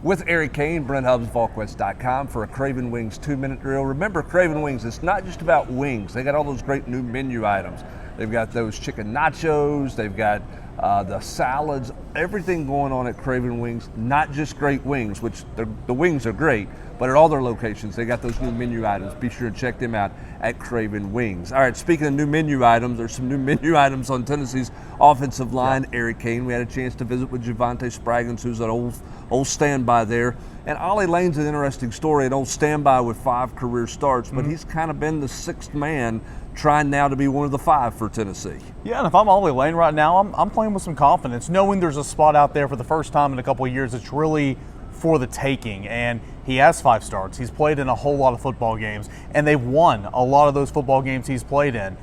With Eric Kane, Brent Hubbs, VolQuest.com for a Craven Wings 2-minute drill. Remember, Craven Wings, it's not just about wings. They got all those great new menu items. They've got those chicken nachos, they've got the salads, everything going on at Craven Wings. Not just great wings, which the wings are great, but at all their locations, they got those new menu items. Be sure to check them out at Craven Wings. All right, speaking of new menu items, there's some new menu items on Tennessee's offensive line. Yeah. Eric Kane, we had a chance to visit with Javante Spraggins, who's an old standby there. And Ollie Lane's an interesting story, an old standby with 5 career starts, but he's kind of been the 6th man trying now to be one of the 5 for Tennessee. Yeah, and if I'm Ollie Lane right now, I'm playing with some confidence, knowing there's a spot out there for the first time in a couple of years. It's really for the taking, and he has 5 starts. He's played in a whole lot of football games, and they've won a lot of those football games he's played in.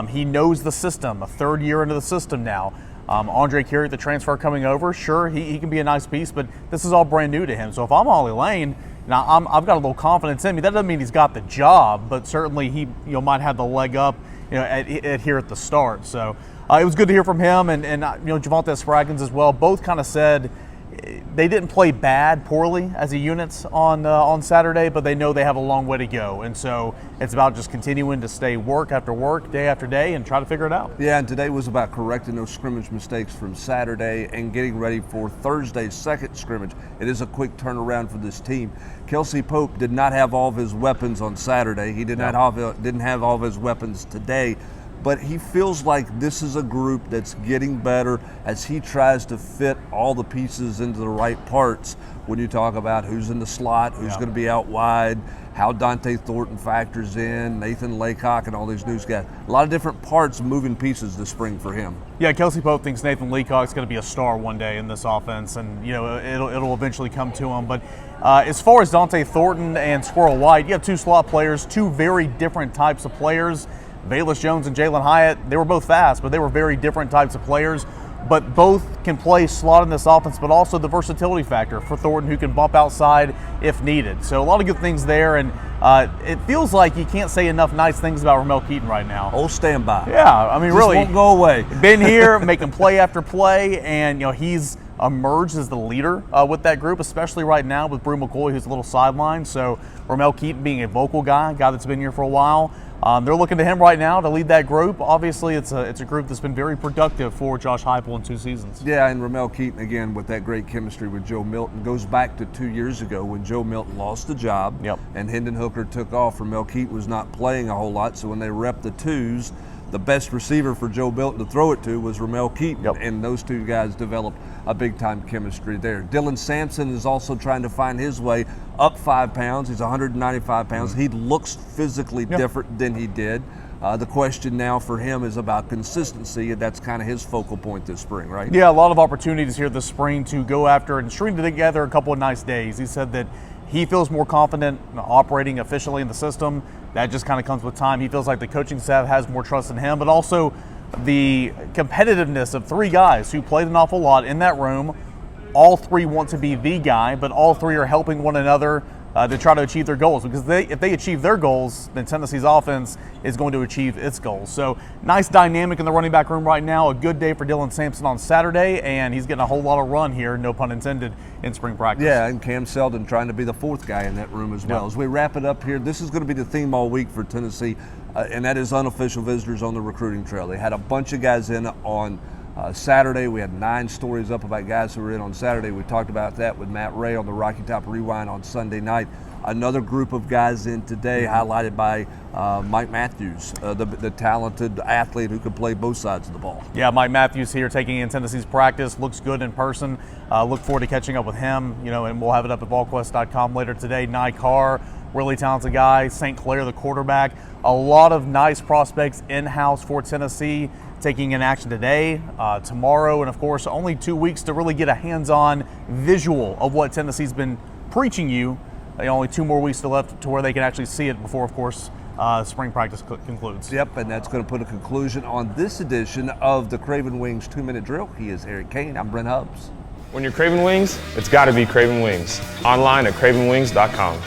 He knows the system, a 3rd year into the system now. Andre Carey, the transfer coming over, sure, he can be a nice piece, but this is all brand new to him. So if I'm Ollie Lane, now I've got a little confidence in me. That doesn't mean he's got the job, but certainly he might have the leg up here at the start. So it was good to hear from him and Javante Spraggins as well. Both kind of said they didn't play poorly as a unit on Saturday, but they know they have a long way to go. And so it's about just continuing to stay work after work, day after day, and try to figure it out. Yeah, and today was about correcting those scrimmage mistakes from Saturday and getting ready for Thursday's 2nd scrimmage. It is a quick turnaround for this team. Kelsey Pope did not have all of his weapons on Saturday. He didn't have all of his weapons today. But he feels like this is a group that's getting better as he tries to fit all the pieces into the right parts. When you talk about who's in the slot, who's going to be out wide, how Dante Thornton factors in, Nathan Laycock, and all these new guys. A lot of different parts, moving pieces this spring for him. Yeah, Kelsey Pope thinks Nathan Laycock's going to be a star one day in this offense, and it'll eventually come to him. But as far as Dante Thornton and Squirrel White, you have 2 slot players, 2 very different types of players. Velus Jones and Jalen Hyatt, they were both fast, but they were very different types of players. But both can play slot in this offense, but also the versatility factor for Thornton, who can bump outside if needed. So a lot of good things there, and it feels like you can't say enough nice things about Ramel Keaton right now. Old standby. Yeah, I mean, just really won't go away. Been here, making play after play, and he's emerged as the leader with that group, especially right now with Brew McCoy, who's a little sidelined. So Ramel Keaton being a vocal guy that's been here for a while. They're looking to him right now to lead that group. Obviously, it's a group that's been very productive for Josh Heupel in 2 seasons. Yeah, and Ramel Keaton, again, with that great chemistry with Joe Milton, goes back to 2 years ago when Joe Milton lost the job and Hendon Hooker took off. Ramel Keaton was not playing a whole lot, so when they repped the 2s, the best receiver for Joe Milton to throw it to was Ramel Keaton, and those 2 guys developed a big-time chemistry there. Dylan Sampson is also trying to find his way up 5 pounds. He's 195 pounds. He looks physically different than he did. The question now for him is about consistency, and that's kind of his focal point this spring, right? Yeah, a lot of opportunities here this spring to go after and string together a couple of nice days. He said that he feels more confident operating efficiently in the system. That just kind of comes with time. He feels like the coaching staff has more trust in him, but also the competitiveness of 3 guys who played an awful lot in that room. All 3 want to be the guy, but all 3 are helping one another to try to achieve their goals, because if they achieve their goals, then Tennessee's offense is going to achieve its goals. So nice dynamic in the running back room right now. A good day for Dylan Sampson on Saturday, and he's getting a whole lot of run here, no pun intended, in spring practice. Yeah, and Cam Seldon trying to be the 4th guy in that room as well. As we wrap it up here, this is going to be the theme all week for Tennessee, and that is unofficial visitors on the recruiting trail. They had a bunch of guys in on Saturday. We had 9 stories up about guys who were in on Saturday. We talked about that with Matt Ray on the Rocky Top Rewind on Sunday night. Another group of guys in today, highlighted by Mike Matthews, the talented athlete who can play both sides of the ball. Yeah, Mike Matthews here taking in Tennessee's practice. Looks good in person. Look forward to catching up with him, and we'll have it up at VolQuest.com later today. Nye Carr, really talented guy. St. Clair, the quarterback. A lot of nice prospects in-house for Tennessee taking in action today, tomorrow, and of course only 2 weeks to really get a hands-on visual of what Tennessee's been preaching you. Only 2 more weeks left to where they can actually see it before, of course, spring practice concludes. Yep, and that's going to put a conclusion on this edition of the Craven Wings 2-minute drill. He is Eric Kane. I'm Brent Hubbs. When you're Craven Wings, it's got to be Craven Wings. Online at cravenwings.com.